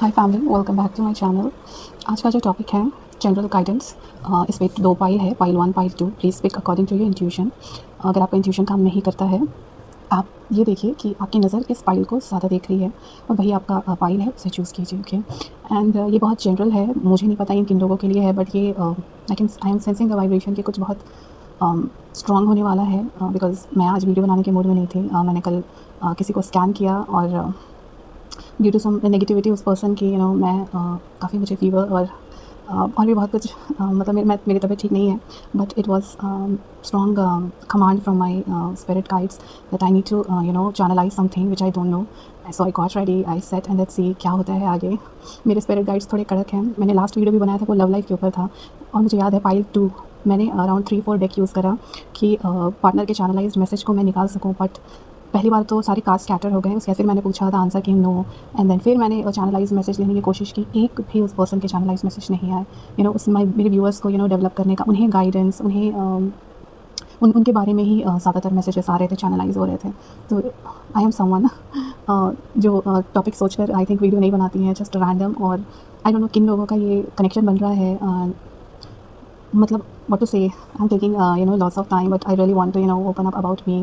Hi family, welcome back to my channel. आज का जो टॉपिक है जनरल गाइडेंस। इसमें दो पाइल है, pile 1 pile 2। Please pick according to your intuition. अगर आपका इंट्यूशन काम नहीं करता है, आप ये देखिए कि आपकी नज़र किस पाइल को ज़्यादा देख रही है और वही आपका पाइल है, उसे चूज़ कीजिए। ओके। एंड ये बहुत जनरल है, मुझे नहीं पता इन किन लोगों के लिए है, बट ये I am sensing the vibration के कुछ बहुत स्ट्रॉन्ग होने वाला है। बिकॉज मैं आज वीडियो बनाने के मूड में नहीं थी। मैंने कल किसी को स्कैन किया और ड्यू टू सम नेगेटिविटी उस पर्सन की मैं काफ़ी मुझे फीवर और भी बहुत कुछ मतलब मेरी तबीयत ठीक नहीं है, but it was strong command from my spirit guides that I need to channelise something which I don't know. So I got ready, I set and let's see क्या होता है आगे। मेरे स्पिरिट गाइड्स थोड़े कड़क हैं। मैंने लास्ट वीडियो भी बनाया था, वो लव लाइफ के ऊपर था, और मुझे याद है पाइल 2 मैंने अराउंड 3-4 डेक यूज़ करा कि पार्टनर के चैनलाइज्ड मैसेज को मैं निकाल सकूँ। बट पहली बार तो सारे कार्ड स्कैटर हो गए। उसके फिर मैंने पूछा था, आंसर कि नो। एंड देन फिर मैंने चैनलाइज मैसेज लेने की कोशिश की, एक भी उस पर्सन के चैनलाइज मैसेज नहीं आए। उसमें मेरे व्यूअर्स को डेवलप करने का, उन्हें गाइडेंस, उन्हें उनके बारे में ही ज़्यादातर मैसेजेस आ रहे थे, चैनलाइज हो रहे थे। तो आई एम समवन जो टॉपिक सोचकर आई थिंक वीडियो नहीं बनाती हैं, जस्ट रैंडम। और आई डोंट नो किन लोगों का ये कनेक्शन बन रहा है। मतलब what to say, I'm taking lots of time, but I really want to open up about me,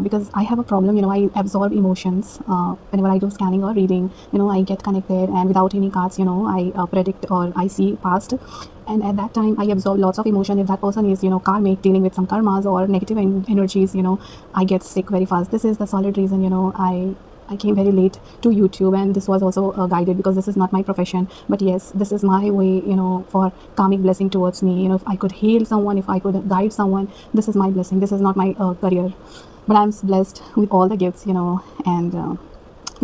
because I have a problem. I absorb emotions whenever I do scanning or reading. I get connected, and without any cards, I predict or I see past, and at that time I absorb lots of emotion. If that person is karmic, dealing with some karmas or negative energies, I get sick very fast. This is the solid reason I came very late to YouTube, and this was also guided because this is not my profession. But yes, this is my way, for karmic blessing towards me. If I could heal someone, if I could guide someone, this is my blessing. This is not my career, but I'm blessed with all the gifts, and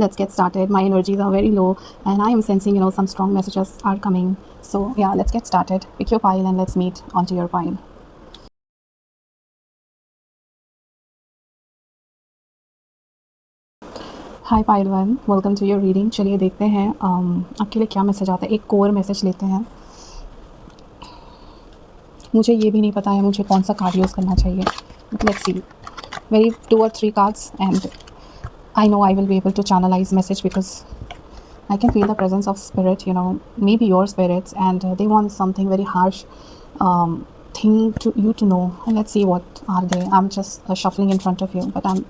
let's get started. My energies are very low, and I am sensing, some strong messages are coming. So yeah, let's get started. Pick your pile and let's meet onto your pile. Hi pile 1, welcome to your reading. चलिए देखते हैं आपके लिए क्या message आता है। एक core message लेते हैं। मुझे ये भी नहीं पता है मुझे कौन सा कार्ड यूज़ करना चाहिए। Let's see, very 2 or 3 cards and I know I will be able to channelise message because I can feel the presence of spirit, maybe your spirits, and they want something very harsh thing to you to know. And let's see what are they. I'm just shuffling in front of you, but I'm,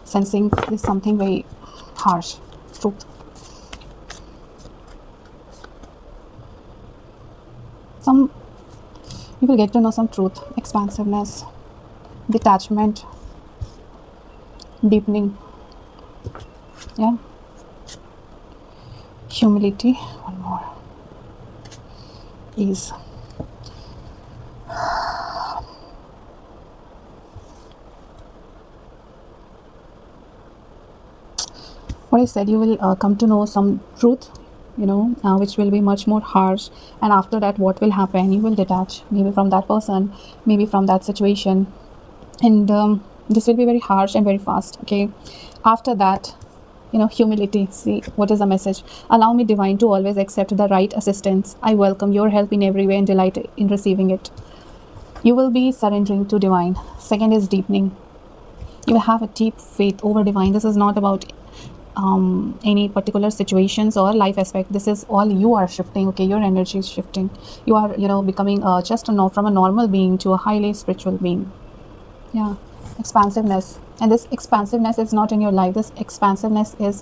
sensing there's something very harsh, truth. You will get to know some truth, expansiveness, detachment, deepening, yeah, humility, one more, ease. What I said, you will come to know some truth, which will be much more harsh. And after that, what will happen? You will detach, maybe from that person, maybe from that situation, and this will be very harsh and very fast. Okay. After that, humility. See, what is the message? Allow me, divine, to always accept the right assistance. I welcome your help in every way and delight in receiving it. You will be surrendering to divine. Second is deepening. You will have a deep faith over divine. This is not about any particular situations or life aspect. This is all you are shifting. Okay, your energy is shifting. You are becoming just from a normal being to a highly spiritual being. Yeah, expansiveness. And this expansiveness is not in your life. This expansiveness is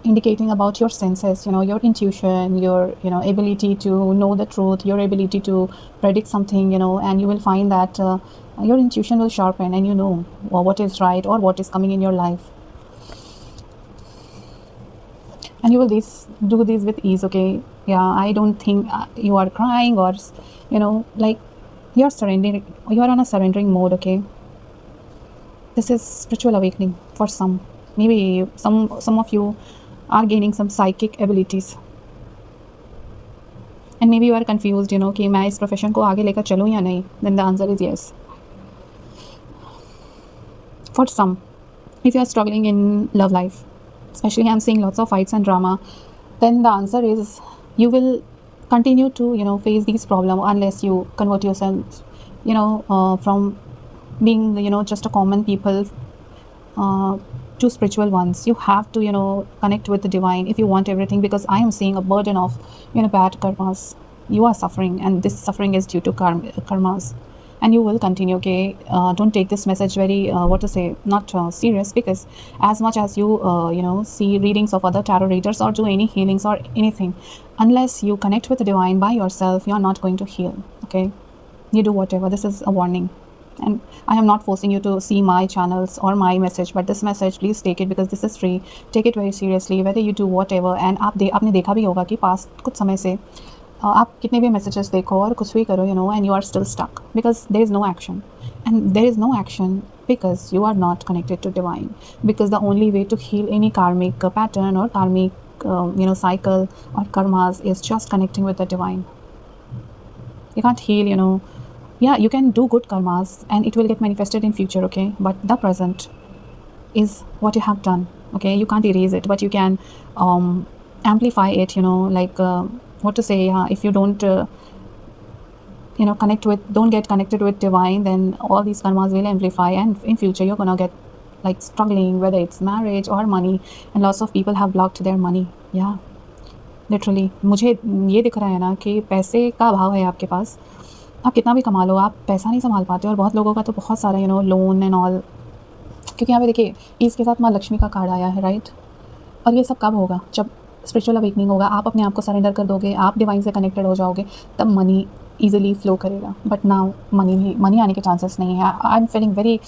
indicating about your senses, your intuition, your ability to know the truth, your ability to predict something, and you will find that your intuition will sharpen, and what is right or what is coming in your life, and you will do this with ease. Okay. Yeah, I don't think you are crying or like you're surrendering. You are on a surrendering mode. Okay. This is spiritual awakening for some. Maybe some of you are gaining some psychic abilities, and maybe you are confused, कि मैं इस profession को आगे लेकर चलूँ या नहीं. Then the answer is yes. For some, if you are struggling in love life, especially I'm seeing lots of fights and drama, then the answer is you will continue to face these problems unless you convert yourself from being just a common people to spiritual ones. You have to, connect with the divine if you want everything, because I am seeing a burden of, bad karmas. You are suffering, and this suffering is due to karmas. And you will continue, okay? Don't take this message very, not serious, because as much as you, see readings of other tarot readers or do any healings or anything, unless you connect with the divine by yourself, you are not going to heal, okay? You do whatever. This is a warning. And I am not forcing you to see my channels or my message, but this message, please take it, because this is free. Take it very seriously, whether you do whatever. And आपने देखा भी होगा कि past कुछ समय से आप कितने भी messages देखो और कुछ भी करो, and you are still stuck because there is no action. And there is no action because you are not connected to divine. Because the only way to heal any karmic pattern or karmic cycle or karmas is just connecting with the divine. You can't heal, yeah, you can do good karmas and it will get manifested in future, okay? But the present is what you have done, okay? You can't erase it, but you can amplify it, if you don't don't get connected with divine, then all these karmas will amplify, and in future you're gonna get like struggling, whether it's marriage or money, and lots of people have blocked their money. Yeah, literally मुझे ये दिख रहा है ना कि पैसे का अभाव है आपके पास. आप कितना भी कमा लो, आप पैसा नहीं संभाल पाते. और बहुत लोगों का तो बहुत सारा लोन एंड ऑल, क्योंकि यहाँ पे देखिए इसके साथ माँ लक्ष्मी का कार्ड आया है, राइट? और ये सब कब होगा? जब स्पिरिचुअल अवेकनिंग होगा, आप अपने आप को सरेंडर कर दोगे, आप डिवाइन से कनेक्टेड हो जाओगे, तब मनी ईजिली फ्लो करेगा. बट नाउ मनी आने के चांसेस नहीं है. I am feeling very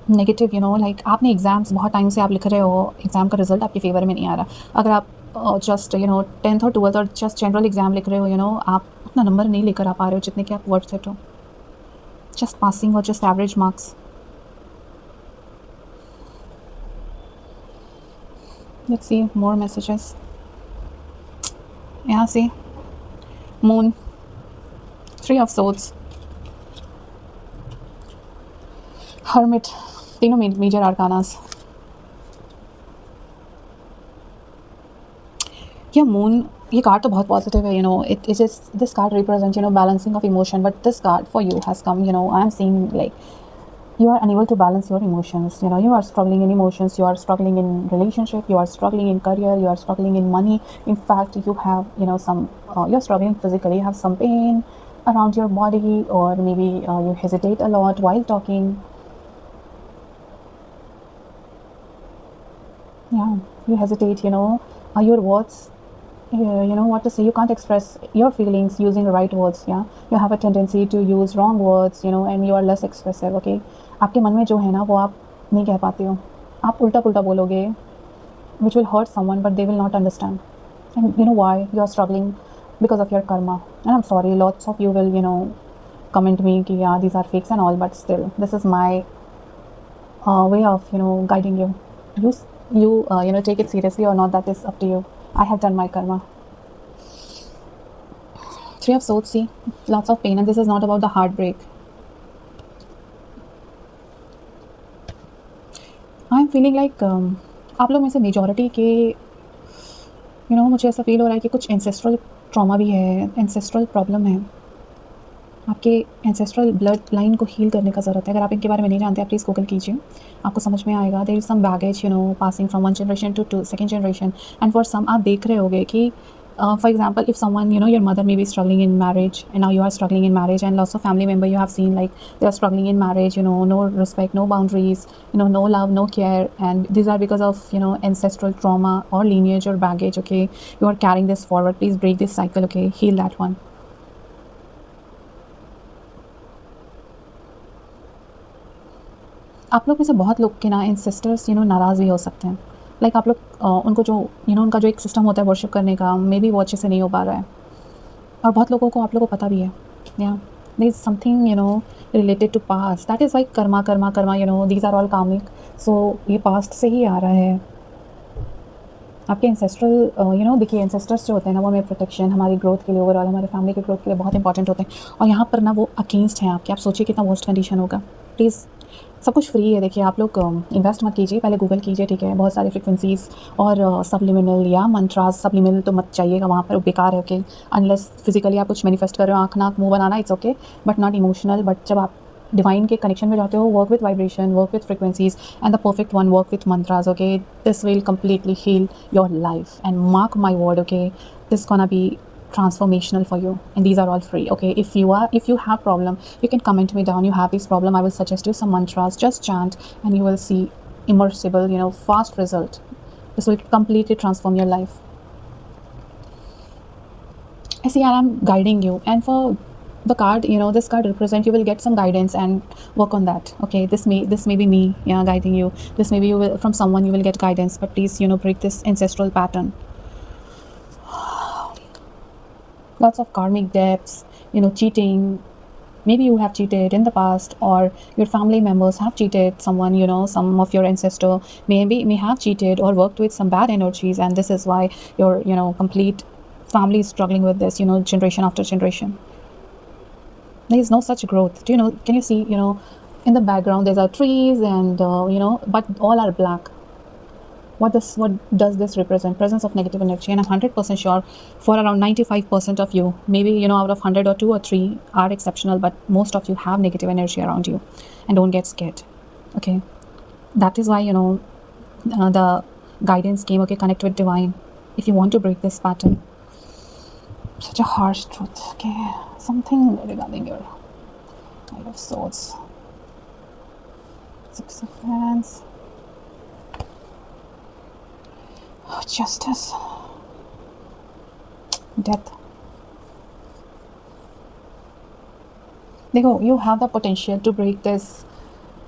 negative, like आपने एग्ज़ाम्स बहुत टाइम से आप लिख रहे हो, एग्ज़ाम का रिजल्ट आपके फेवर में नहीं आ रहा. अगर आप जस्ट 10th और 12th और जस्ट जनरल एग्ज़ाम लिख रहे हो, आप उतना नंबर नहीं लेकर आ पा रहे हो जितने कि आप वर्थ इट हो. जस्ट पासिंग और just average marks. Let's see more messages. Yeah, see, Moon, 3 of Swords, Hermit, तीनों major arcanas. Yeah, Moon, ये कार्ड तो बहुत पॉजिटिव है. It is, this card represents balancing of emotion, but this card for you has come. I am seeing like you are unable to balance your emotions. You are struggling in emotions, you are struggling in relationship, you are struggling in career, you are struggling in money. In fact, you have some you're struggling physically, you have some pain around your body, or maybe you hesitate a lot while talking. Yeah, you hesitate, your words, what to say, you can't express your feelings using the right words. Yeah, you have a tendency to use wrong words, and you are less expressive, okay? आपके मन में जो है ना वो आप नहीं कह पाते हो, आप उल्टा पुल्टा बोलोगे, which will hurt someone, but they will not understand. And you know why? You are struggling because of your karma. And I'm sorry, lots of you will comment me कि yeah, these are fakes and all, but still this is my way of guiding you. You take it seriously or not, that is up to you. I have done my karma. 3 of Swords, see, lots of pain, and this is not about the heartbreak. I am feeling like आप लोग में से majority के मुझे ऐसा feel हो रहा है कि कुछ एंसेस्ट्रल ट्रॉमा भी है, एंसेस्ट्रल प्रॉब्लम है. आपके एंसेस्ट्रल ब्लड लाइन को हील करने का ज़रूरत है. अगर आप इनके बारे में नहीं जानते, आप प्लीज़ गूगल कीजिए, आपको समझ में आएगा. There is some baggage passing from 1 generation to second generation. And for some आप देख रहे होगे कि for example, if someone, your mother may be struggling in marriage, and now you are struggling in marriage, and lots of family member you have seen like they are struggling in marriage, no respect, no boundaries, no love, no care, and these are because of ancestral trauma or lineage or baggage, okay? You are carrying this forward. Please break this cycle, okay? Heal that one. आप लोग में से बहुत लोग के ना ancestors नाराज़ भी हो सकते हैं. लाइक आप लोग उनको जो उनका जो एक सिस्टम होता है वर्शिप करने का, मे बी वो अच्छे से नहीं हो पा रहा है. और बहुत लोगों को आप लोगों को पता भी है. या there is something related to past, that is like karma. These are all karmic. So ये पास्ट से ही आ रहा है. आपके एंसेस्ट्रल देखिए एंसेस्टर्स जो होते हैं ना, वो हमें प्रोटेक्शन, हमारी ग्रोथ के लिए, ओवरऑल हमारे फैमिली के ग्रोथ के लिए बहुत इंपॉर्टेंट होते हैं. और यहाँ पर ना वो अगेंस्ट हैं आपके. आप सोचिए कितना वर्स्ट कंडीशन होगा. प्लीज़, सब कुछ फ्री है. देखिए आप लोग इन्वेस्ट मत कीजिए, पहले गूगल कीजिए, ठीक है? बहुत सारे फ्रिक्वेंसीज़ और सब्लिमिनल या मंत्रास. सब्लिमिनल तो मत चाहिएगा, वहाँ पर बेकार है, ओके? अनलेस फिजिकली आप कुछ मैनिफेस्ट कर रहे हो, आँख नाक मुँह बनाना, it's okay, but not emotional. But जब आप डिवाइन के कनेक्शन में जाते हो, work with vibration, work with frequencies, and the perfect one work with mantras. Okay, this will completely heal your life, and mark my word, okay, this gonna be transformational for you, and these are all free. Okay, if you have problem, you can comment me down, you have this problem, I will suggest you some mantras, just chant and you will see immersible, fast result. This will completely transform your life. I see, and I'm guiding you, and for the card, this card represent, you will get some guidance and work on that. Okay, this may be me, guiding you. This maybe you will, from someone you will get guidance, but please, break this ancestral pattern. Lots of karmic debts, cheating. Maybe you have cheated in the past, or your family members have cheated someone, some of your ancestor may have cheated or worked with some bad energies, and this is why your, complete family is struggling with this, generation after generation. There is no such growth. Can you see, in the background there are trees, and but all are black. What does this represent? Presence of negative energy. And I'm 100% sure for around 95% of you, maybe, out of 100 or 2 or 3 are exceptional, but most of you have negative energy around you. And don't get scared. Okay, that is why, the guidance came. Okay, connect with divine if you want to break this pattern. Such a harsh truth. Okay, something regarding your Knight of Swords, Six of Wands, Justice, Death. Dekho, you have the potential to break this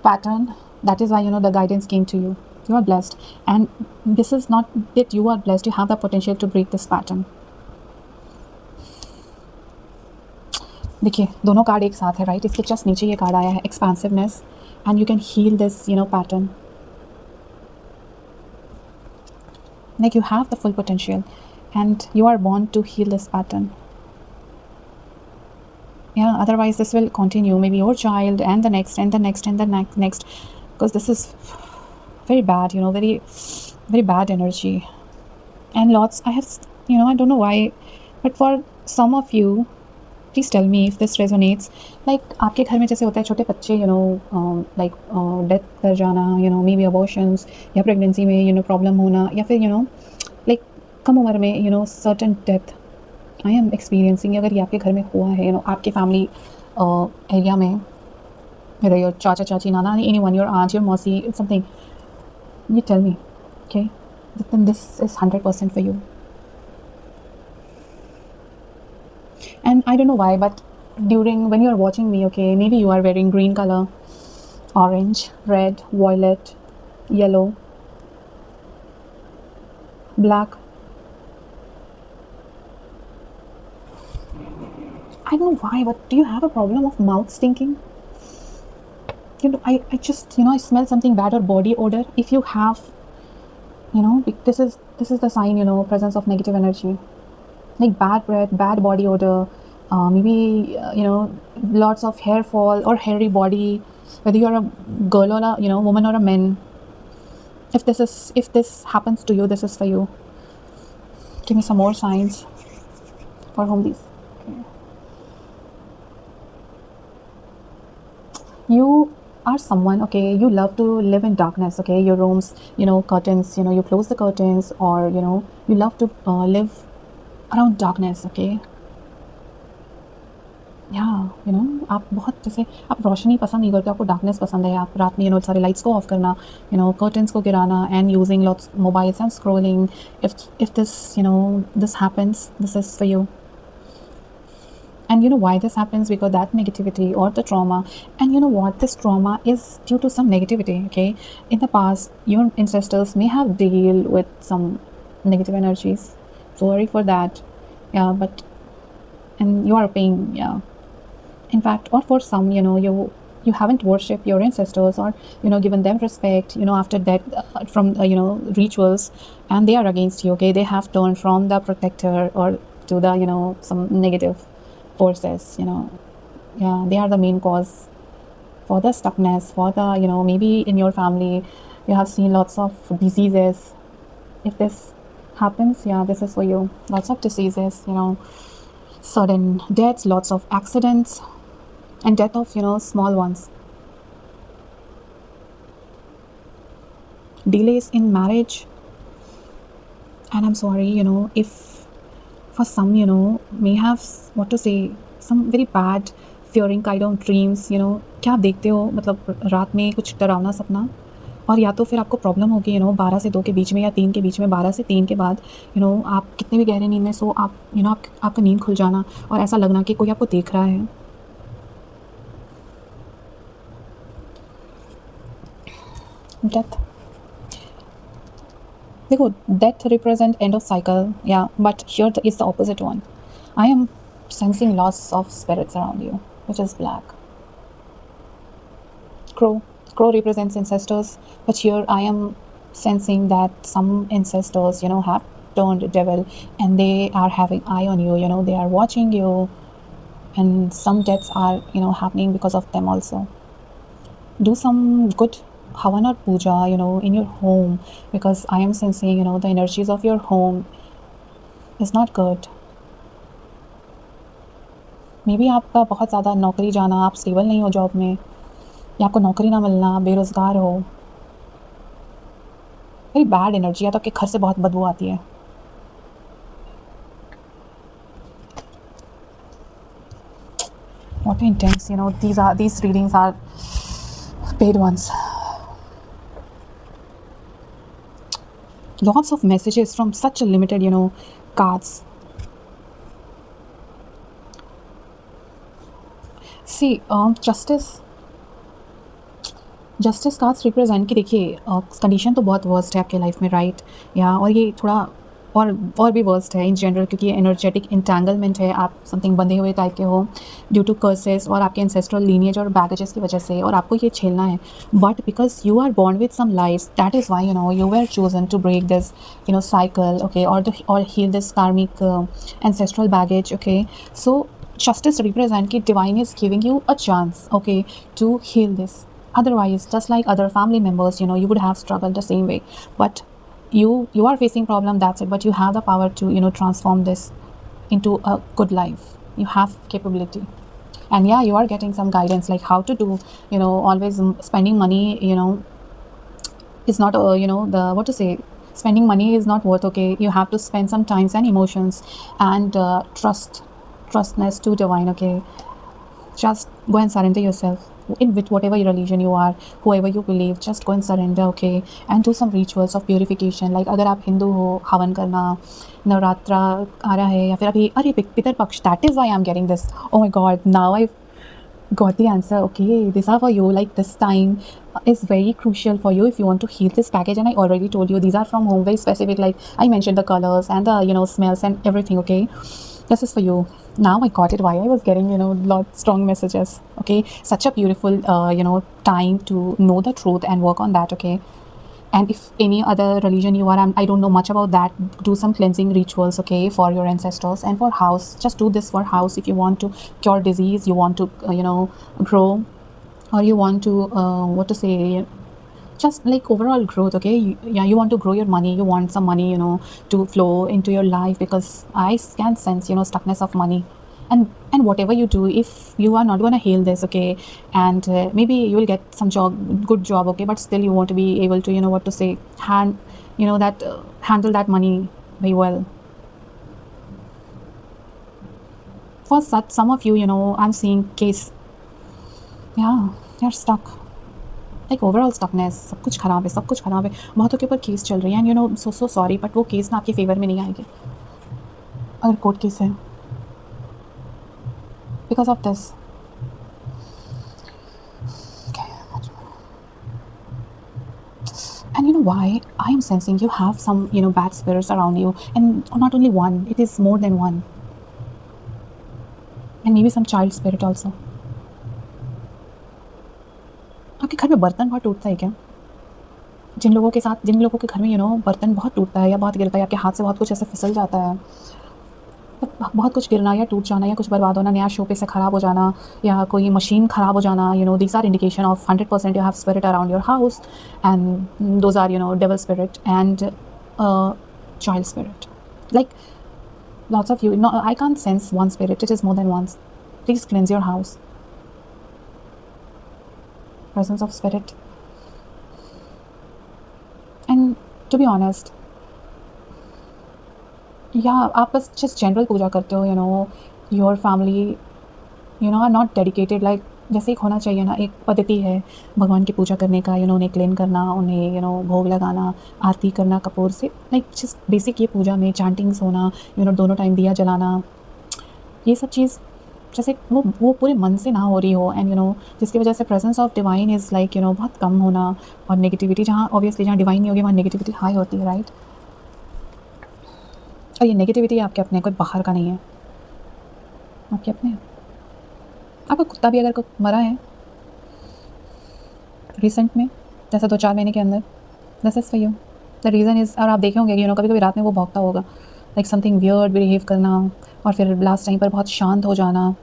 pattern. That is why, the guidance came to you. You are blessed, and this is not that you are blessed. You have the potential to break this pattern. देखिए, दोनों card एक साथ है, right? इसके just नीचे ये card आया है, expensiveness, and you can heal this, pattern. Like, you have the full potential, and you are born to heal this pattern. Yeah, otherwise this will continue, maybe your child and the next and the next and the next, because this is very bad, very very bad energy. And lots, I have, I don't know why, but for some of you, please tell me if this resonates. Like, आपके घर में जैसे होता है छोटे बच्चे, like death कर जाना, maybe abortions, या प्रेगनेंसी में, प्रॉब्लम होना, या फिर, like कम उम्र में, certain death I am experiencing. अगर ये आपके घर में हुआ है, आपके फैमिली एरिया में, your चाचा चाची, नाना, anyone, your aunt, your mausi, something, you tell me. Okay, then this is 100% for you. And I don't know why, but when you are watching me, okay, maybe you are wearing green color, orange, red, violet, yellow, black. I don't know why, but do you have a problem of mouth stinking? I just, I smell something bad, or body odor. If you have, this is the sign, presence of negative energy. Like bad breath, bad body odor, maybe, lots of hair fall or hairy body, whether you're a girl or a, woman or a man. If this happens to you, this is for you. Give me some more signs for whom these. Okay. You are someone, okay, you love to live in darkness, okay, your rooms, curtains, you close the curtains, or, you love to live around darkness. Okay, yeah, आप बहुत, जैसे आप रोशनी पसंद नहीं करते, आपको darkness पसंद है. आप रात में, सारे लाइट्स को ऑफ करना, कर्टन्स को गिराना, and using lots mobiles and scrolling. if this, this happens, this is for you. And you know why this happens? Because that negativity or the trauma, and you know what, this trauma is due to some negativity. Okay, in the past, your ancestors may have dealt with some negative energies. Sorry for that. Yeah, but, and you are paying. Yeah, in fact, or for some, you haven't worshipped your ancestors, or given them respect, after that, from rituals, and they are against you. Okay, they have turned from the protector or to the some negative forces. Yeah, they are the main cause for the stuckness, for the maybe in your family you have seen lots of diseases. If this happens, yeah, this is for you. Lots of diseases, sudden deaths, lots of accidents, and death of small ones, delays in marriage. And I'm sorry, if for some, may have what to say, some very bad fearing kind of dreams. क्या आप देखते हो, मतलब रात में कुछ डरावना सपना, और या तो फिर आपको प्रॉब्लम होगी 12 से 2 के बीच में या 3 के बीच में, 12 से 3 के बाद आप कितने भी गहरे नींद में सो, आप आपका नींद खुल जाना और ऐसा लगना कि कोई आपको देख रहा है. डेथ, देखो, death represent end of cycle, या but here is the opposite one. I am sensing loss of spirits around you, which is black. Crow represents ancestors, but here I am sensing that some ancestors have turned devil, and they are having eye on you. They are watching you, and some deaths are happening because of them also. Do some good havan or puja in your home, because I am sensing the energies of your home is not good. May be आपका बहुत ज़्यादा नौकरी जाना, आप stable नहीं हो job में, या आपको नौकरी ना मिलना, बेरोज़गार हो. वेरी बैड एनर्जी है, तो आपके घर से बहुत बदबू आती है. What intense, these readings are paid ones. Lots of messages from such a limited cards. See, justice cards represent कि देखिए, कंडीशन तो बहुत वर्स्ट है आपके लाइफ में, राइट, या और ये थोड़ा और भी वर्स्ट है इन जनरल, क्योंकि ये एनर्जेटिक इंटेंगलमेंट है. आप समथिंग बंधे हुए टाइप के हो ड्यू टू कर्सेस और आपके एंसेस्ट्रल लीनिएज और बैगेजेस की वजह से, और आपको ये झेलना है. But because you are born with some lives, that is why you were chosen to break this cycle, okay, और heal this karmic ancestral baggage, okay. So justice represent कि divine is giving you a chance, okay, to heal this. Otherwise, just like other family members, you would have struggled the same way. But you are facing problem, that's it. But you have the power to transform this into a good life. You have capability. And yeah, you are getting some guidance like how to do. Always spending money is not the what to say, spending money is not worth, okay. You have to spend some times and emotions and trustness to divine, okay. Just go and surrender yourself with whatever religion you are, whoever you believe. Just go and surrender, okay, and do some rituals of purification. Like अगर आप हिंदू हो, हवन करना, नवरात्रा आ रहा है, या फिर अभी अरे पितर पक्ष, that is why I'm getting this. Oh my god, now I got the answer, okay. These are for you. Like this time is very crucial for you if you want to heal this package, and I already told you these are from home, very specific. Like I mentioned the colors and the smells and everything, okay. This is for you. Now I got it why I was getting lot strong messages, okay. Such a beautiful time to know the truth and work on that, okay. And if any other religion you are, I don't know much about that, do some cleansing rituals, okay, for your ancestors. And for house, just do this for house. If you want to cure disease, you want to grow, or you want to what to say, just like overall growth, okay. You want to grow your money, you want some money to flow into your life, because I can sense stuckness of money. And whatever you do, if you are not going to heal this, okay, and maybe you will get some good job, okay, but still you want to be able to what to say, handle that money very well. For such some of you, I'm seeing case, yeah, you're stuck. Like overall stuckness, सब कुछ ख़राब है, सब कुछ ख़राब है. बहुतों के ऊपर केस चल रही है, एंड सो सॉरी, बट वो केस ना आपके फेवर में नहीं आएंगे अगर कोर्ट केस है, because of this. And why I am sensing you have some bad spirits around you, and not only one, it is more than one, and maybe some child spirit also. आपके घर में बर्तन बहुत टूटता है क्या? जिन लोगों के घर में बर्तन बहुत टूटता है या बहुत गिरता है, आपके हाथ से बहुत कुछ ऐसे फिसल जाता है, तो बहुत कुछ गिरना या टूट जाना या कुछ बर्बाद होना, नया शो पे से ख़राब हो जाना, या कोई मशीन ख़राब हो जाना, these are indication of 100% you have spirit around your house, and those are devil spirit and child spirit. Like lots of you, no, I can't sense one spirit, it is more than one. Please cleanse your house. presence of spirit. And to be honest, या आप बस just general puja करते हो, your family are not dedicated, like जैसे एक होना चाहिए ना, एक पद्धति है भगवान की पूजा करने का, उन्हें क्लीन करना, उन्हें भोग लगाना, आरती करना कपूर से, लाइक जस्ट बेसिक ये पूजा में चैंटिंग्स होना, दोनों टाइम दिया जलाना, ये सब चीज़ जैसे वो पूरे मन से ना हो रही हो, एंड जिसकी वजह से presence of divine is like बहुत कम होना, और नेगेटिविटी जहाँ ऑब्वियसली जहाँ डिवाइन नहीं होगी वहाँ नेगेटिविटी हाई होती है, राइट। और ये नेगेटिविटी आपके अपने, कोई बाहर का नहीं है, आपके अपने हैं। आपका कुत्ता भी अगर कोई मरा है रिसेंट में, जैसे 2-4 महीने के अंदर, this is for you, the reason is, और आप देखे होंगे कि कभी कभी रात में वो भौंकता होगा, लाइक समथिंग वियर्ड बिहेव करना, और फिर लास्ट टाइम पर बहुत शांत हो जाना,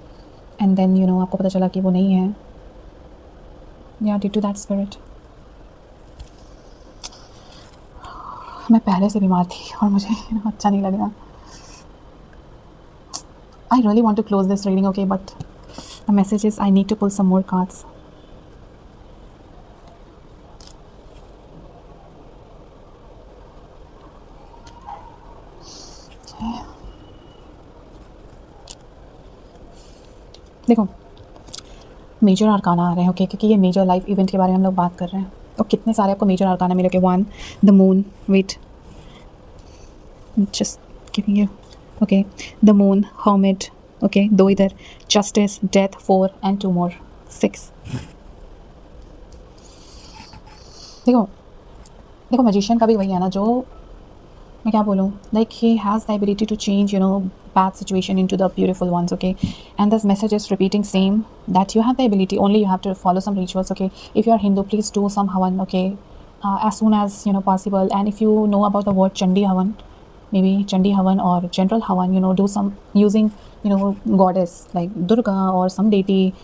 एंड देन आपको पता चला कि वो नहीं है, या ड्यू टू दैट स्पिरिट। मैं पहले से बीमार थी और मुझे अच्छा नहीं लग रहा। I really want to close this reading, okay, but the message is I need to pull some more cards. देखो, मेजर आर्काना आ रहे हैं, ओके, क्योंकि ये मेजर लाइफ इवेंट के बारे में हम लोग बात कर रहे हैं। तो कितने सारे आपको मेजर आर्काना मिले, 1 the moon, wait, just giving you, okay, the moon, hermit, okay, 2 इधर, जस्टिस, डेथ, 4 एंड 2 मोर, 6। देखो मैजिशियन का भी वही है ना, जो मैं क्या बोलूँ, like he has the ability to change bad situation into the beautiful ones, okay, and this message is repeating same, that you have the ability, only you have to follow some rituals, okay. If you are Hindu, please do some havan, okay, as soon as possible. And if you know about the word Chandi havan, maybe Chandi havan or general havan, do some using goddess like Durga or some deity,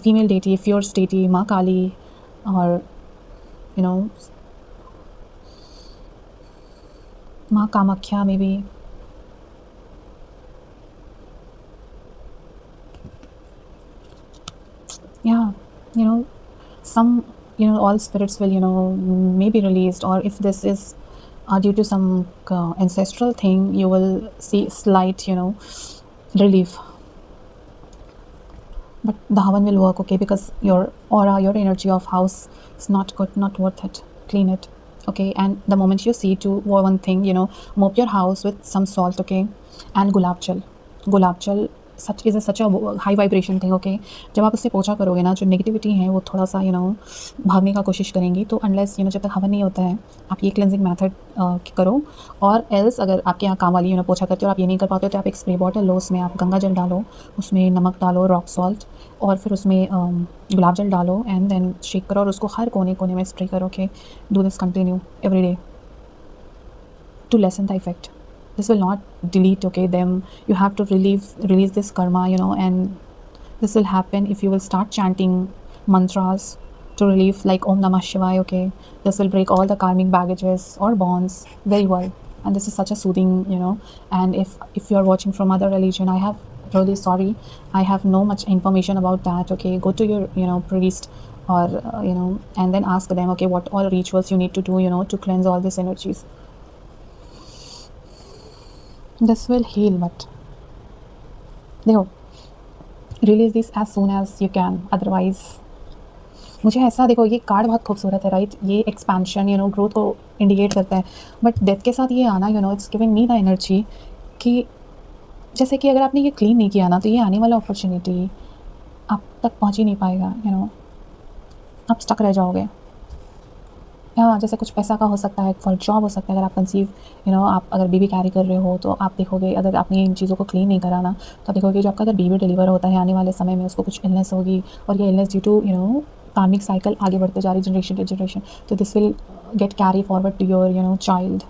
female deity, fierce deity, Ma Kali, or Ma Kamakhya, maybe. Yeah, some, all spirits will, may be released, or if this is due to some ancestral thing, you will see slight, relief. But the havan will work, okay, because your aura, your energy of house is not good, not worth it. Clean it, okay. And the moment you see to one thing, mop your house with some salt, okay, and gulab jal such is such a high vibration thing, okay. जब आप उससे पोछा करोगे ना, जो negativity है वो थोड़ा सा भागने का कोशिश करेंगी। तो अनलेस जब तक हवन नहीं होता है, आप ये क्लेंजिंग मेथड करो। और एल्स अगर आपके यहाँ काम वाली पोछा करते हो और आप ये नहीं कर पाते हो, तो आप एक स्प्रे बॉटल लो, उसमें आप गंगा जल डालो, उसमें नमक डालो, रॉक सॉल्ट, और फिर उसमें गुलाब जल डालो, एंड देन शेक करो और उसको हर कोने कोने में स्प्रे करो, okay. Do this continue every day to lessen the effect. This will not delete, okay, them. You have to release this karma, and this will happen if you will start chanting mantras to relieve, like Om Namah Shivaya, okay. This will break all the karmic baggages or bonds very well, and this is such a soothing, and if you are watching from other religion, I have really sorry, I have no much information about that, okay. Go to your priest, or and then ask them, okay, what all rituals you need to do, to cleanse all these energies. This will heal, but देखो, release this as soon as you can, otherwise मुझे ऐसा, देखो ये card बहुत खूबसूरत है, right, ये expansion, growth को इंडिकेट करता है, बट डेथ के साथ ये आना, it's giving me the energy कि जैसे कि अगर आपने ये क्लीन नहीं किया ना, तो ये आने वाला अपॉर्चुनिटी आप तक पहुंच ही नहीं पाएगा, आप स्टक रह जाओगे। हाँ, जैसे कुछ पैसा का हो सकता है, फॉर जॉब हो सकता है, अगर आप कंसीव आप अगर बेबी कैरी कर रहे हो, तो आप देखोगे अगर आपने इन चीज़ों को क्लीन नहीं करा ना, तो आप देखोगे जो आपका अगर बेबी डिलीवर होता है आने वाले समय में, उसको कुछ इलनेस होगी, और ये illness due to karmic cycle आगे बढ़ते जा रही जनरेशन टू जनरेशन, तो this will get carry forward to your child.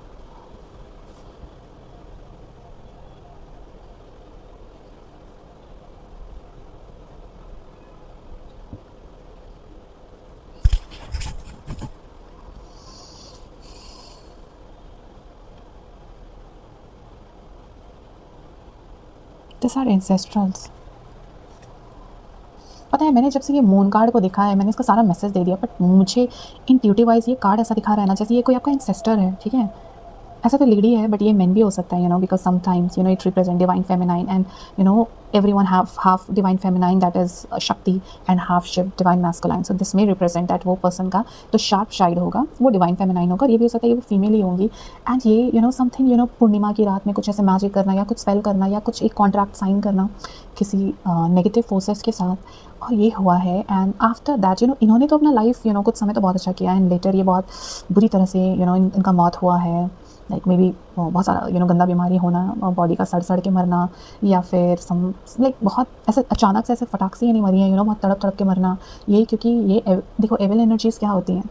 These are ancestrals. पता है मैंने जब से ये मून कार्ड को देखा है, मैंने इसका सारा मैसेज दे दिया, बट मुझे इंट्यूटिव वाइज ये कार्ड ऐसा दिखा रहा है ना जैसे ये कोई आपका इंसेस्टर है, ठीक है। ऐसा तो लेडी है बट ये मेन भी हो सकता है, because sometimes it represent divine feminine and everyone have half divine feminine, that is Shakti, and half Shiv divine masculine. So this may represent that वो person का तो sharp side होगा, वो divine feminine होगा, और ये भी हो सकता है ये वो फीमेल ही होंगी। एंड ये समथिंग पूर्णिमा की रात में कुछ ऐसे मैजिक करना या कुछ स्पेल करना या कुछ एक कॉन्ट्रैक्ट साइन करना किसी नेगेटिव फोर्सेस के साथ, और ये हुआ है। एंड आफ्टर दैट इन्होंने तो अपना लाइफ कुछ समय तो बहुत अच्छा किया, एंड लेटर ये बहुत बुरी तरह से इनका मौत हुआ है। लाइक मे बी बहुत सारा गंदा बीमारी होना, बॉडी का सड़ सड़ के मरना, या फिर सम लाइक बहुत ऐसे अचानक से ऐसे फटाक से ही नहीं मरी है, बहुत तड़प तड़प के मरना। ये क्योंकि ये देखो एविल एनर्जीज़ क्या होती हैं,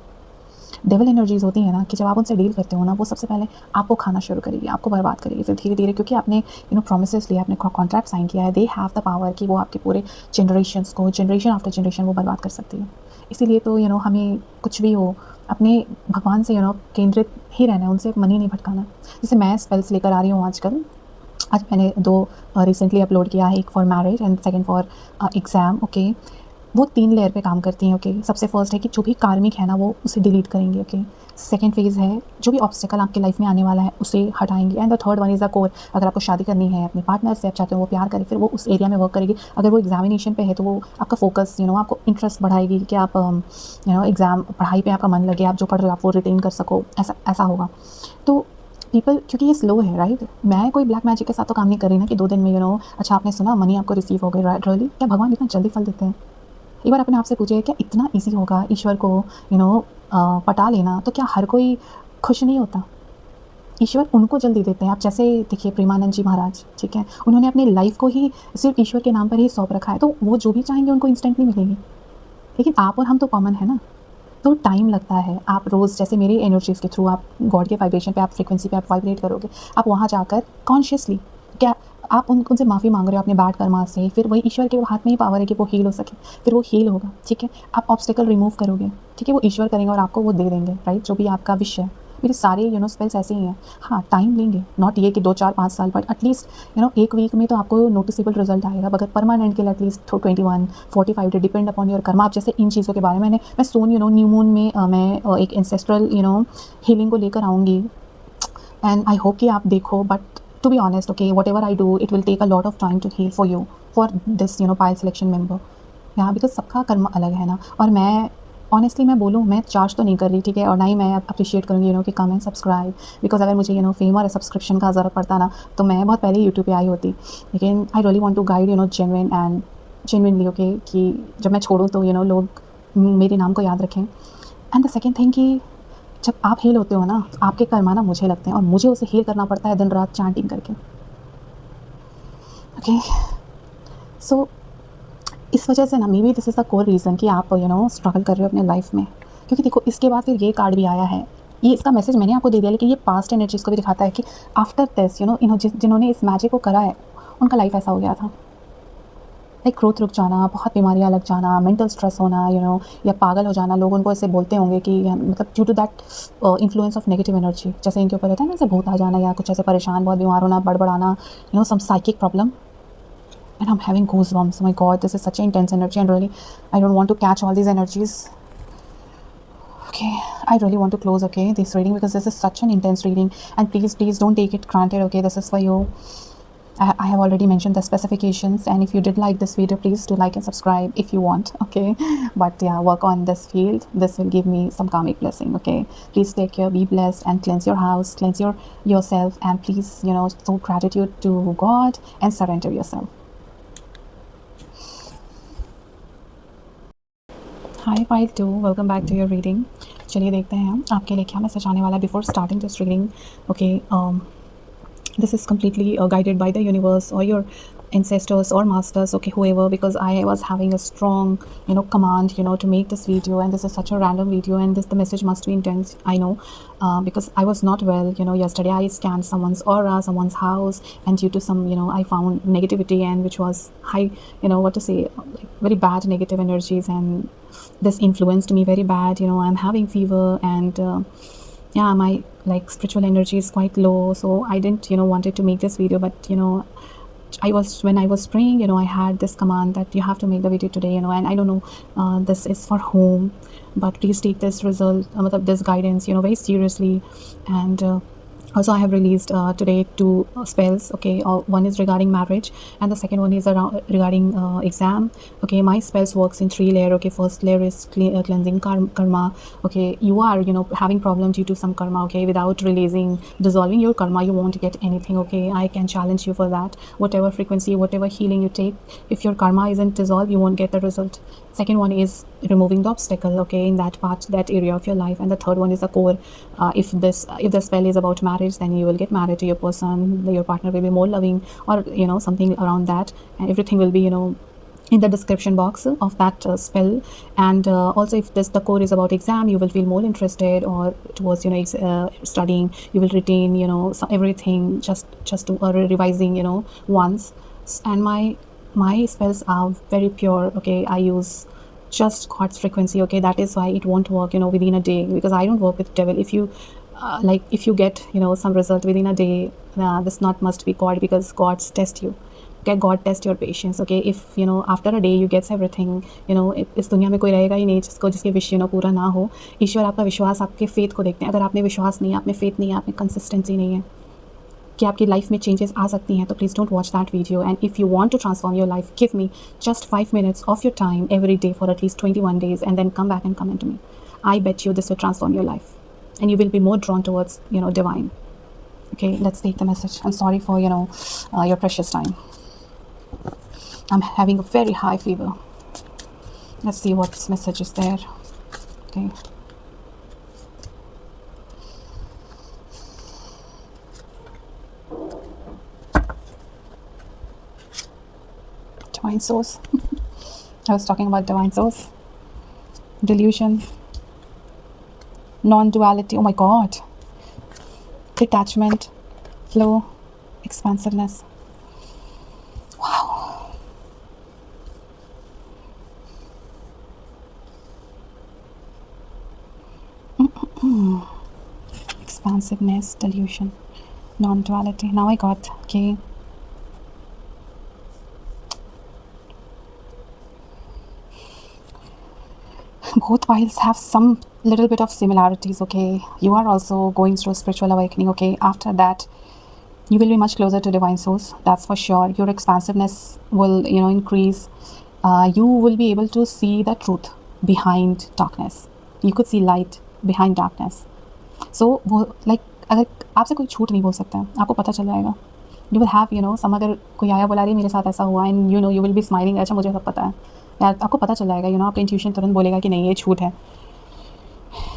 डेविल एनर्जीज़ होती हैं ना कि जब आप उनसे डील करते हो ना, वो सबसे पहले आपको खाना शुरू करेगी, आपको बर्बाद करेगी, फिर धीरे धीरे क्योंकि आपने प्रोमिसेस लिया, आपने कॉन्ट्रैक्ट साइन किया है, दे हैव द पावर कि वो आपके पूरे जनरेशन्स को जनरेशन आफ्टर जनरेशन वो बर्बाद कर सकती है। इसीलिए तो हमें कुछ भी हो अपने भगवान से केंद्रित ही रहना है, उनसे मन ही नहीं भटकाना। जैसे मैं स्पेल्स लेकर आ रही हूँ आजकल, आज मैंने 2 रिसेंटली अपलोड किया है, एक for marriage and second for exam. Okay, वो 3 लेयर पे काम करती हैं। ओके, सबसे फर्स्ट है कि जो भी कार्मिक है ना वो उसे डिलीट करेंगे। ओके, सेकंड फेज़ है जो भी ऑब्स्टिकल आपके लाइफ में आने वाला है उसे हटाएंगे, and the third one is the core. अगर आपको शादी करनी है अपने पार्टनर से, आप चाहते हो वो प्यार करे, फिर वो उस एरिया में वर्क करेगी। अगर वो एग्जामिनेशन पे है तो वो आपका फोकस आपको इंटरेस्ट बढ़ाएगी कि आप एग्ज़ाम पढ़ाई पे आपका मन लगे, आप जो पढ़ रहे हो आप वो रिटेन कर सको, ऐसा होगा। तो पीपल क्योंकि ये स्लो है, राइट। मैं कोई ब्लैक मैजिक के साथ तो काम नहीं कर रही ना कि 2 दिन में अच्छा आपने सुना मनी आपको रिसीव हो गई, राइट। रियली क्या भगवान इतना जल्दी फल देते हैं? एक बार अपने आप से पूछिए, क्या इतना ईजी होगा ईश्वर को पटा लेना? तो क्या हर कोई खुश नहीं होता? ईश्वर उनको जल्दी देते हैं। आप जैसे देखिए प्रेमानंद जी महाराज, ठीक है, उन्होंने अपनी लाइफ को ही सिर्फ ईश्वर के नाम पर ही सौंप रखा है, तो वो जो भी चाहेंगे उनको इंस्टेंटली मिलेगी। लेकिन आप और हम तो कॉमन है ना, तो टाइम लगता है। आप रोज़ जैसे मेरी एनर्जीज़ के थ्रू आप गॉड के वाइब्रेशन पे, आप फ्रीक्वेंसी पे आप वाइब्रेट करोगे, आप वहाँ जाकर कॉन्शियसली क्या आप उनसे माफ़ी मांग रहे हो अपने बैड कर्मा से, फिर वही ईश्वर के हाथ में ही पावर है कि वो हील हो सके, फिर वो हील होगा, ठीक है। आप ऑब्स्टिकल रिमूव करोगे, ठीक है, वो ईश्वर करेंगे और आपको वो दे देंगे, राइट, जो भी आपका विश है। मेरे सारे स्पेल्स ऐसे ही हैं। हाँ, टाइम लेंगे, नॉट ये कि 2 4 5 साल, बट एटलीस्ट 1 वीक में तो आपको नोटिसेबल रिजल्ट आएगा। अगर परमानेंट के लिए at least 21 45 day, depend upon your Karma. आप जैसे इन चीज़ों के बारे में मैं सोन न्यू मून में मैं एक एंसेस्ट्रल हीलिंग को लेकर आऊँगी, एंड आई होप कि आप देखो। But to be honest, okay, whatever I do, it will take a lot of time to heal for you, for this pile selection member, yeah, because सबका कर्म अलग है ना। और मैं ऑनेस्टली मैं बोलूँ, मैं चार्ज तो नहीं कर रही, ठीक है, और ना ही मैं अप्रिशिएट करूँगी कि कमेंट सब्सक्राइब, बिकॉज अगर मुझे फेम और सब्सक्रिप्शन का ज़रूरत पड़ता ना तो मैं बहुत पहले यूट्यूब पे आई होती। लेकिन I really want to guide genuinely, okay, कि जब मैं छोड़ूँ तो लोग मेरे नाम को याद रखें। एंड द सेकेंड थिंग कि जब आप हील होते हो ना, आपके कर्मा ना मुझे लगते हैं और मुझे उसे हील करना पड़ता है दिन रात चैंटिंग करके। ओके, सो इस वजह से ना may be this is the core reason कि आप स्ट्रगल कर रहे हो अपने लाइफ में। क्योंकि देखो इसके बाद फिर ये कार्ड भी आया है, ये इसका मैसेज मैंने आपको दे दिया, लेकिन ये पास्ट एनर्जीज़ को भी दिखाता है कि आफ्टर दिस जिन्होंने इस मैजिक को करा है उनका लाइफ ऐसा हो गया था। लाइक ग्रोथ रुक जाना, बहुत बीमारियाँ लग जाना, मेंटल स्ट्रेस होना, या पागल हो जाना। लोग उनको ऐसे बोलते होंगे कि मतलब due to that influence of negative energy, जैसे इनके ऊपर रहता है ना, जैसे भूत आ जाना या कुछ ऐसे परेशान, बहुत बीमार होना, बड़बड़ाना, some psychic problem. And I'm having goosebumps. Oh my God, this is such an intense energy, and really, I don't want to catch all these energies. Okay, I really want to close, okay, this reading, because this is such an intense reading, and please don't take it granted, okay, this is for you. I have already mentioned the specifications, and if you did like this video, please do like and subscribe if you want, okay. But yeah, work on this field. This will give me some karmic blessing, okay. Please take care, be blessed, and cleanse your house, cleanse yourself, and please show gratitude to God and surrender yourself. Hi pile 2, welcome back to your reading. चलिए देखते हैं हम आपके लिए क्या message आने वाला है before starting this reading. Okay, this is completely guided by the universe or your ancestors or masters, okay, whoever, because I was having a strong command to make this video, and this is such a random video, and the message must be intense, I know, because I was not well. Yesterday I scanned someone's aura, someone's house, and due to some I found negativity, and which was high, what to say, like very bad negative energies, and this influenced me very bad. I'm having fever, and yeah, my like spiritual energy is quite low, so I didn't wanted to make this video, but when I was praying, I had this command that you have to make the video today, and I don't know, this is for whom, but please take this result, this guidance, very seriously. And also I have released today two spells. Okay, one is regarding marriage, and the second one is regarding exam. Okay, my spells works in 3 layer. Okay, first layer is cleansing karma. Okay, you are having problem due to some karma. Okay, without releasing, dissolving your karma, you won't get anything. Okay, I can challenge you for that. Whatever frequency, whatever healing you take, if your karma isn't dissolved, you won't get the result. Second one is removing the obstacle, okay, in that part, that area of your life. And the third one is the core. If the spell is about marriage, then you will get married to your person, your partner will be more loving, or something around that, and everything will be in the description box of that spell. And also, if the core is about exam, you will feel more interested or towards studying. You will retain everything, just revising once. And my spells are very pure. Okay, I use just God's frequency. Okay, that is why it won't work within a day, because I don't work with devil. If you if you get some result within a day, this not must be God, because God's test you. Okay, God test your patience. Okay, if after a day you get everything, इस दुनिया में कोई रहेगा ही नहीं जिसके wish पूरा ना हो. ईश्वर आपका विश्वास, आपके फेथ को देखते हैं. अगर आप में विश्वास नहीं है, आप में फेथ नहीं है, आप में कंसिस्टेंसी नहीं है कि आपकी लाइफ में चेंजेस आ सकती हैं, तो please don't watch that video. And if you want to transform your life, give me just 5 minutes of your time every day for at least 21 days, and then come back and comment to me. I bet you this will transform your life, and you will be more drawn towards divine. Okay, let's take the message. I'm sorry for your precious time. I'm having a very high fever. Let's see what message is there. Okay. Divine source. I was talking about divine source. Delusion. Non-duality. Oh my God. Detachment. Flow. Expansiveness. Wow. Expansiveness. Delusion. Non-duality. Now I got. Okay. Both piles have some little bit of similarities. Okay, you are also going through spiritual awakening. Okay, after that you will be much closer to divine source, that's for sure. Your expansiveness will increase. You will be able to see the truth behind darkness. You could see light behind darkness. So वो अगर आपसे कोई झूठ नहीं बोल सकता है, आपको पता चल जाएगा. You will have some, अगर कोई आया बोला रही मेरे साथ ऐसा हुआ, and you will be smiling. अच्छा, मुझे सब पता है यार, आपको पता चल जाएगा. आपका इंट्यूशन तुरंत बोलेगा कि नहीं, ये झूठ है.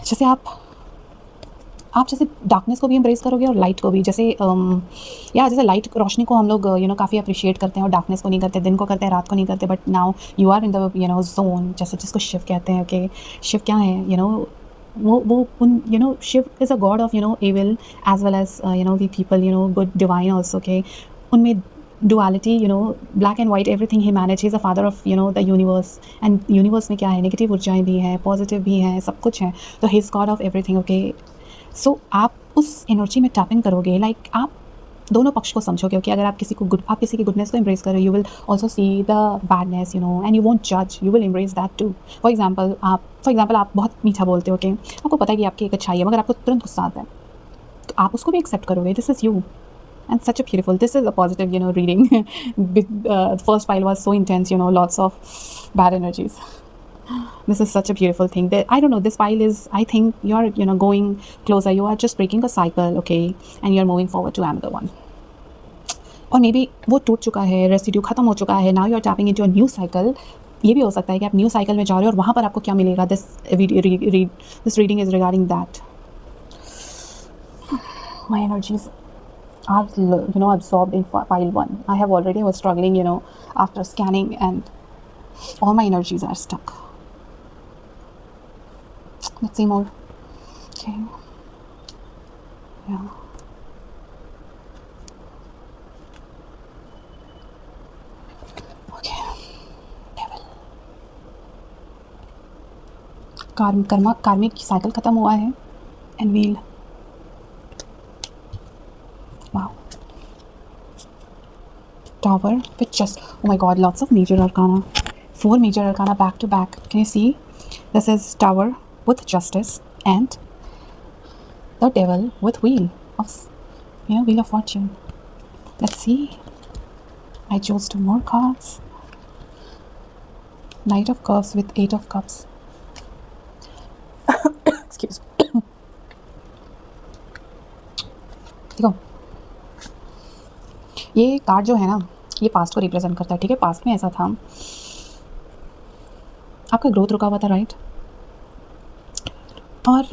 जैसे आप जैसे डार्कनेस को भी एम्ब्रेस करोगे और लाइट को भी. जैसे जैसे लाइट, रोशनी को हम लोग काफ़ी अप्रिशिएट करते हैं, और डार्कनेस को नहीं करते. दिन को करते हैं, रात को नहीं करते. But now you are in the zone, जैसे जिसको शिव कहते हैं. ओके, शिव क्या है? वो उन Shiva is a god of evil as well as we people good divine also. Okay, उनमें duality, black and white, everything he managed. He's a father of the universe, and universe में क्या है, नेगेटिव ऊर्जाएं भी हैं, पॉजिटिव भी हैं, सब कुछ है. तो he is God of everything. okay, so आप उस एनर्जी में टैप इन करोगे. आप दोनों पक्ष को समझोगे. ओके, अगर आप किसी की गुडनेस को एम्ब्रेस करो, you will also see the badness, and you won't जज, you will embrace that too. For example आप बहुत मीठा बोलते हो. ओके, आपको पता है कि आपकी एक अच्छाई है, मगर आपको तुरंत गुस्सा आता है, तो आप उसको भी एक्सेप्ट करोगे. This is you. And such a beautiful, this is a positive reading. The first pile was so intense, lots of bad energies. This is such a beautiful thing. I don't know, this pile is, I think you're going closer. You are just breaking a cycle. Okay, and you're moving forward to another one. और may be वो टूट चुका है, residue खत्म हो चुका है. Now you are tapping into a new cycle. ये भी हो सकता है कि आप न्यू साइकिल में जा रहे हो और वहाँ पर आपको क्या मिलेगा. This reading is regarding that. My energies are absorbed in pile 1. I was struggling after scanning, and all my energies are stuck. Let's see more. Okay, yeah, okay. Devil. कार्मिक साइकिल खत्म हुआ है. And wheel. Tower with just, oh my god, lots of major arcana. 4 major arcana back to back. Can you see? This is Tower with Justice and the Devil with Wheel of, Wheel of Fortune. Let's see. I chose 2 more cards. Knight of Cups with 8 of Cups. Excuse me. देखो, ये card जो है ना, ये past को represent करता है, ठीक है। पास्ट में ऐसा था, आपका ग्रोथ रुका हुआ था, राइट। और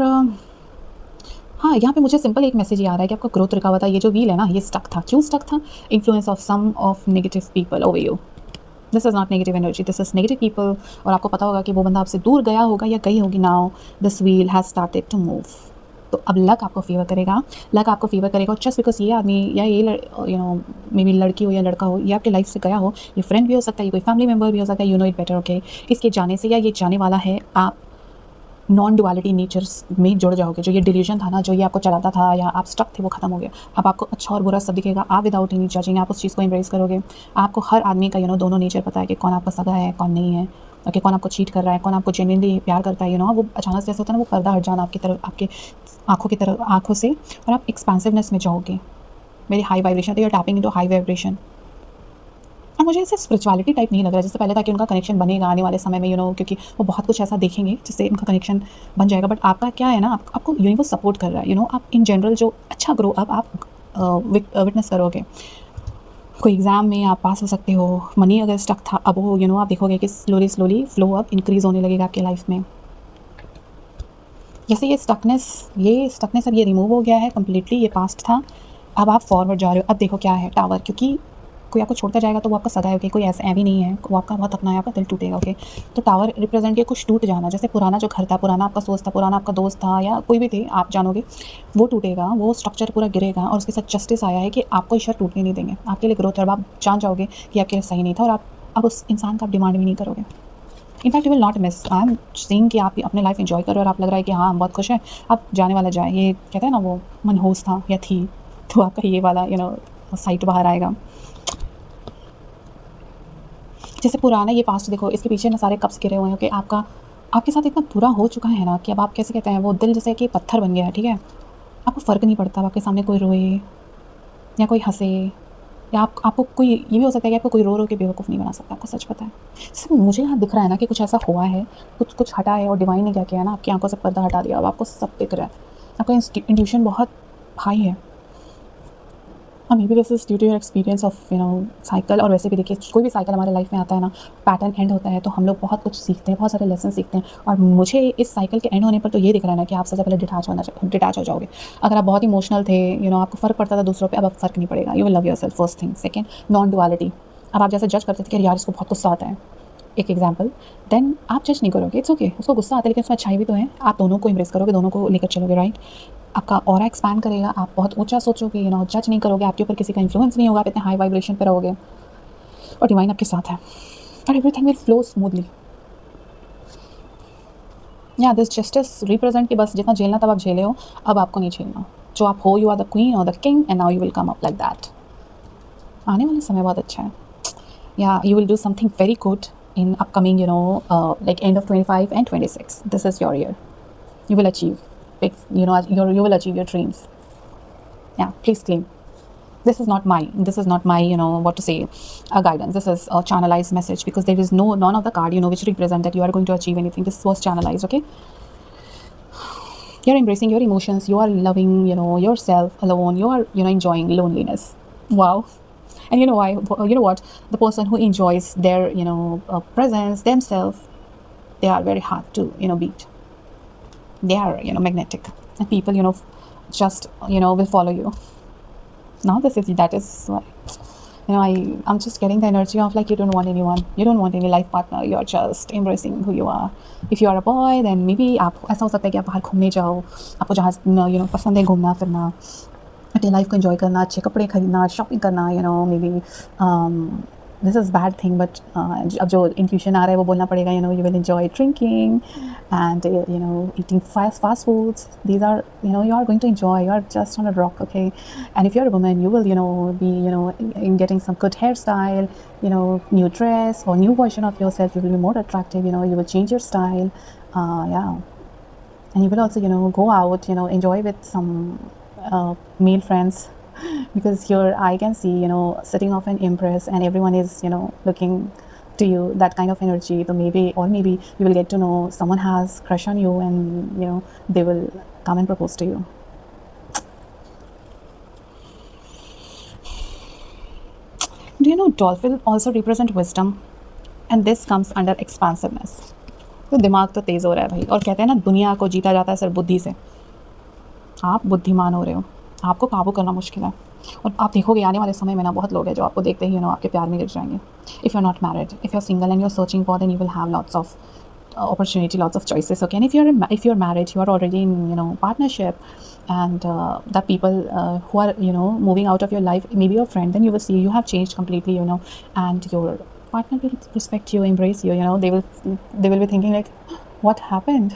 हाँ, यहाँ पे मुझे सिंपल एक मैसेज ये आ रहा है कि आपका ग्रोथ रुका हुआ था। ये जो व्हील है ना, ये स्टक था। क्यों स्टक था? Influence of some of negative people over you. This is not negative energy, this is negative people. और आपको पता होगा कि वो बंदा आपसे दूर गया होगा या गई होगी। Now this wheel has started to move. तो अब लक आपको फेवर करेगा, लक आपको फेवर करेगा। और जस्ट बिकॉज ये आदमी या ये मे बी लड़की हो या लड़का हो, ये आपके लाइफ से गया हो, ये फ्रेंड भी हो सकता है, ये कोई फैमिली मेम्बर भी हो सकता है, you know it better, okay. इसके जाने से या ये जाने वाला है, आप नॉन डुअलिटी नेचर्स में जुड़ जाओगे। जो ये डिल्यूजन था ना, जो ये आपको चलाता था या आप स्टक थे, वो खत्म हो गया। अब आपको अच्छा और बुरा सब दिखेगा। आप विदाउट एनी जजिंग आप उस चीज़ को एम्ब्रेस करोगे। आपको हर आदमी का दोनों नेचर पता है कि कौन आपका सगा है, कौन नहीं है, ओके। कौन आपको चीट कर रहा है, कौन आपको जेन्युइनली प्यार करता है, वो अचानक से ऐसा होता है ना, वो पर्दा हट जाना आपकी तरफ, आपके आँखों की तरफ, आँखों से, और आप एक्सपेंसिवनेस में जाओगे। मेरी हाई वाइब्रेशन, तो you are tapping into high vibration. और मुझे ऐसे स्पिरिचुअलिटी टाइप नहीं लग रहा है। जैसे पहले था कि उनका कनेक्शन बनेगा आने वाले समय में, क्योंकि वो बहुत कुछ ऐसा देखेंगे जिससे उनका कनेक्शन बन जाएगा। बट आपका क्या है ना, आपको यूनिवर्स सपोर्ट कर रहा है। आप इन जनरल जो अच्छा ग्रो अप आप विटनेस करोगे। कोई एग्ज़ाम में आप पास हो सकते हो। मनी अगर स्टक था, अब वो आप देखोगे कि स्लोली फ्लो अप इंक्रीज़ होने लगेगा आपके लाइफ में। जैसे ये स्टकनेस अब ये रिमूव हो गया है कम्प्लीटली। ये पास्ट था, अब आप फॉरवर्ड जा रहे हो। अब देखो क्या है, टावर। क्योंकि कोई आपको छोड़ता जाएगा तो वो आपका सगा है, ओके। कोई ऐसा भी नहीं है, वो आपका बहुत अपना है, आपका दिल टूटेगा, ओके। तो टावर रिप्रेजेंट किया कुछ टूट जाना। जैसे पुराना जो घर था, पुराना आपका सोच था, पुराना आपका दोस्त था, या कोई भी थे, आप जानोगे, वो टूटेगा, वो स्ट्रक्चर पूरा गिरेगा। और उसके साथ जस्टिस आया है कि आपको ईश्वर टूटने नहीं देंगे। आपके लिए ग्रोथ है, आप जान जाओगे कि आपके लिए सही नहीं था, और आप अब उस इंसान का आप डिमांड भी नहीं करोगे। In fact you will not miss. I am seeing कि आप अपने लाइफ एंजॉय कर रहे हो, और आप लग रहा है कि हाँ हम बहुत खुश हैं। अब जाने वाला जाए, ये कहते हैं ना, वो मनहूस था या थी, तो आपका ये वाला साइट बाहर आएगा। जैसे पुराना ये पास्ट देखो, इसके पीछे ना सारे कप्स गिरे हुए हैं कि आपके साथ इतना बुरा हो चुका है ना, कि अब आप कैसे कहते हैं, वो दिल जैसे कि पत्थर बन गया है, ठीक है। आपको फ़र्क नहीं पड़ता आपके सामने कोई रोए या कोई हंसे, या आपको कोई, ये भी हो सकता है कि आपको कोई रो के बेवकूफ़ नहीं बना सकता। आपको सच पता है। सिर्फ मुझे यहाँ दिख रहा है ना कि कुछ ऐसा हुआ है, कुछ हटा है, और डिवाइन ने क्या किया है ना, आपकी आंखों से पर्दा हटा दिया। अब आपको सब दिख रहा है, आपका इंट्यूशन बहुत हाई है। Maybe this is due to your experience of cycle. और वैसे भी देखिए, कोई भी साइकिल हमारे लाइफ में आता है ना, पैटर्न एंड होता है, तो हम लोग बहुत कुछ सीखते हैं, बहुत सारे लेसन सीखते हैं। और मुझे इस साइकिल के एंड होने पर तो ये दिख रहा है ना कि आप सबसे पहले डिटैच हो जाओगे। अगर आप बहुत इमोशनल थे, आपको फ़र्क पड़ता था दूसरों पे, अब फ़र्क नहीं पड़ेगा। You will love yourself, first thing. Second, non duality. अब आप जैसे जज करते थे कि यार इसको बहुत गुस्सा आता है, एक एग्जाम्पल, देन आप जज नहीं करोगे। इट्स ओके, उसको गुस्सा आता है, लेकिन उसमें अच्छाई भी तो है। आप दोनों को इम्प्रेस करोगे, दोनों को लेकर चलोगे, राइट। आपका ऑरा एक्सपैंड करेगा, आप बहुत ऊंचा सोचोगे, जज नहीं करोगे, आपके ऊपर किसी का इन्फ्लुएंस नहीं होगा, आप इतने हाई वाइब्रेशन पे रहोगे, और डिवाइन आपके साथ है, और एवरीथिंग विल फ्लो स्मूथली। या दिस जस्टिस रिप्रेजेंट कि बस जितना झेलना तब आप झेले हो, अब आपको नहीं झेलना। जो आप हो, यू आर द क्वीन और the king, and now you will come up like that. आने वाला समय बहुत अच्छा है। या you will do something very good in upcoming like end of 25 and 26. This is your year. You will achieve big, you will achieve your dreams. Yeah, please claim. This is not my what to say, a guidance. This is a channelized message, because there is none of the card which represent that you are going to achieve anything. This was channelized, okay. You're embracing your emotions, you are loving yourself alone, you are enjoying loneliness. Wow. And you know what, the person who enjoys their presence themselves, they are very hard to beat. They are magnetic, and people just will follow you. Now that is why I'm just getting the energy of like, you don't want anyone, you don't want any life partner, you are just embracing who you are. If you are a boy, then maybe आप ऐसा हो सकता है कि आप बाहर घूमने जाओ, आपको जहाँ पसंद है घूमना फिरना, अपनी लाइफ को एंजॉय करना, अच्छे कपड़े खरीदना, शॉपिंग करना, may be this is bad thing, but अब जो इंट्यूशन आ रहा है वो बोलना पड़ेगा, you will enjoy drinking and eating fast foods. These are, you are going to enjoy, you are just on a rock, okay? And if you're a woman, you will be in getting some good hairstyle, new dress or new version of yourself. You will be more attractive, you will change your style. Yeah. And you will also go out, enjoy with some male friends, because here I can see sitting off an empress and everyone is looking to you, that kind of energy. So maybe you will get to know someone has crush on you, and they will come and propose to you. Do you know dolphin also represent wisdom, and this comes under expansiveness. तो दिमाग तो तेज़ हो रहा है भाई, और कहते हैं ना दुनिया को जीता जाता है सिर्फ बुद्धि से। आप बुद्धिमान हो रहे हो, आपको काबू करना मुश्किल है। और आप देखोगे आने वाले समय में ना बहुत लोग हैं जो आपको देखते ही आपके प्यार में गिर जाएंगे। If you are not married, if you are single and you are searching for, then you will have lots of opportunity, lots of choices, okay? And if you're married, you are already in partnership, and the people who are moving out of your life, maybe your friend, then you will see you have changed completely, and your partner will respect you, embrace you, they will be thinking like, what happened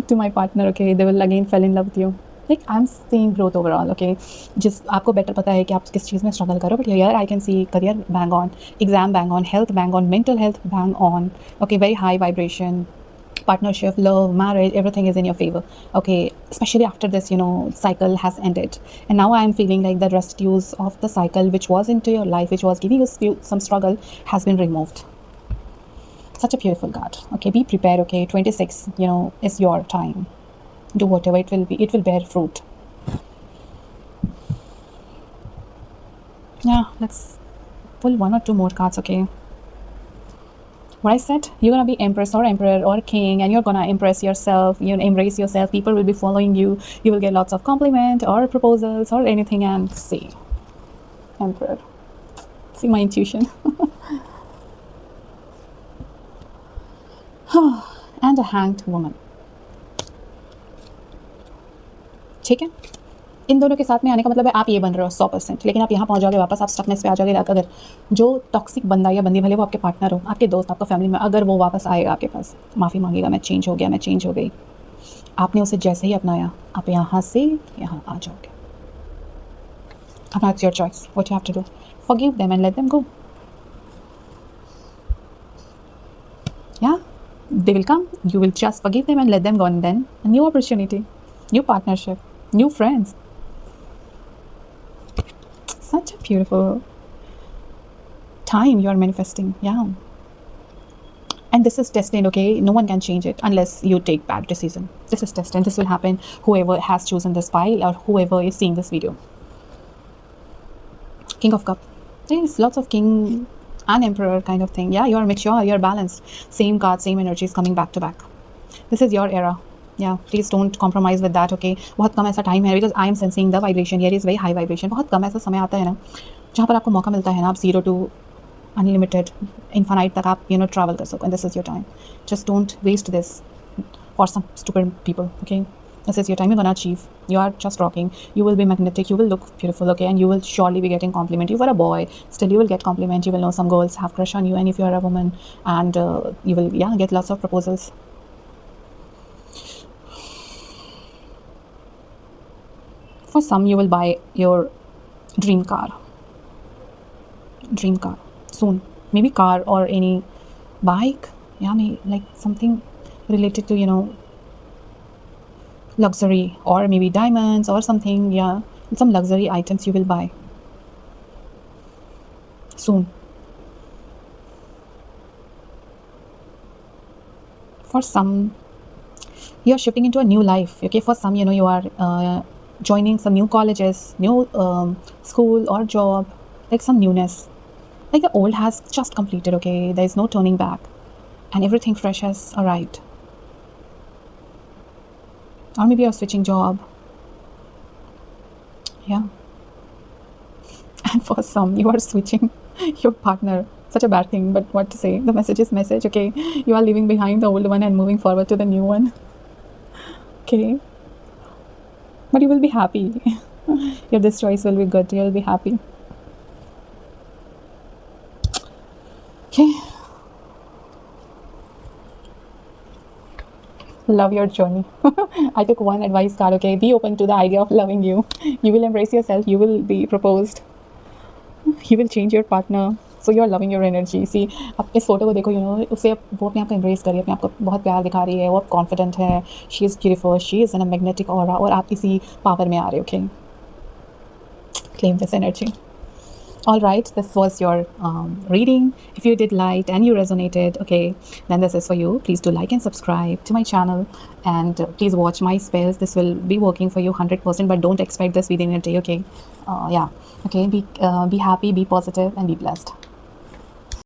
to my partner, okay? They will again fall in love with you. Like I'm seeing growth overall, okay? जिस आपको better पता है कि आप किस चीज़ में struggle करो, but here I can see career bang on, exam bang on, health bang on, mental health bang on, okay? Very high vibration, partnership, love, marriage, everything is in your favor, okay? Especially after this cycle has ended, and now I am feeling like the residues of the cycle which was into your life, which was giving you some struggle, has been removed. Such a beautiful card, okay? Be prepared, okay? 26 is your time. Do whatever, it will bear fruit. Yeah, let's pull one or two more cards, okay? What I said, you're gonna be empress or emperor or king, and you're gonna impress yourself, embrace yourself. People will be following you, you will get lots of compliment or proposals or anything. And see, emperor, see my intuition. And a hanged woman. ठीक है, इन दोनों के साथ में आने का मतलब है आप ये बन रहे हो 100%, लेकिन आप यहाँ पहुँच जाओगे वापस, आप स्टकनेस पे आ जाओगे। अगर जो टॉक्सिक बंदा या बंदी, भले वो आपके पार्टनर हो, आपके दोस्त, आपका फैमिली में, अगर वो वापस आएगा आपके पास, माफ़ी मांगेगा, मैं चेंज हो गया, मैं चेंज हो गई, आपने उसे जैसे ही अपनाया, आप यहाँ से यहाँ आ जाओगे। अब now it's your choice, what you have to do, forgive them and let them go. Yeah, they will come, you will just forgive them and let them go, and then a new opportunity, new partnership, new friends. Such a beautiful time you are manifesting. Yeah, and this is destined, okay? No one can change it unless you take bad decision. This is destined, this will happen, whoever has chosen this pile or whoever is seeing this video. King of Cup, there is lots of king and emperor kind of thing. Yeah, you are mature, you are balanced. Same card, same energies coming back to back. This is your era. Yeah, please don't compromise with that, okay? बहुत कम ऐसा time है, because I am sensing the vibration here is very high vibration. बहुत कम ऐसा समय आता है ना जहाँ पर आपको मौका मिलता है ना, आप 0 to unlimited, infinite तक आप travel कर सको, and this is your time. Just don't waste this for some stupid people, okay? This is your time, you're gonna achieve. You are just rocking. You will be magnetic, you will look beautiful, okay? And you will surely be getting compliment. You were a boy, still you will get compliment. You will know some girls have crush on you, and if you are a woman, and you will get lots of proposals. For some, you will buy your dream car soon, maybe car or any bike. Yeah, maybe like something related to luxury, or maybe diamonds or something. Yeah, some luxury items you will buy soon. For some, you are shifting into a new life, okay? For some, you are joining some new colleges, new school or job, like some newness, like the old has just completed, okay? There is no turning back, and everything fresh has arrived. Or maybe you're switching job. Yeah. And for some, you are switching your partner. Such a bad thing, but what to say? The message is message, okay? You are leaving behind the old one and moving forward to the new one, okay? But you will be happy. Your this choice will be good. You will be happy. Okay. Love your journey. I took one advice card. Okay, be open to the idea of loving you. You will embrace yourself. You will be proposed. You will change your partner. So you are loving your energy. See, आप इस photo को देखो, you know, उसे वो अपने आप को embrace कर रही है, अपने आप को बहुत प्यार दिखा रही है, वो कॉन्फिडेंट है, she is beautiful, she is in a magnetic aura, और आप इसी पावर में आ रहे हो. Okay, claim this energy. All right, this was your reading. If you did like and you resonated, okay, then this is for you. Please do like and subscribe to my channel, and please watch my spells. This will be working for you 100%, but don't expect this within a day. Okay, yeah, okay, be happy, be positive, and be blessed.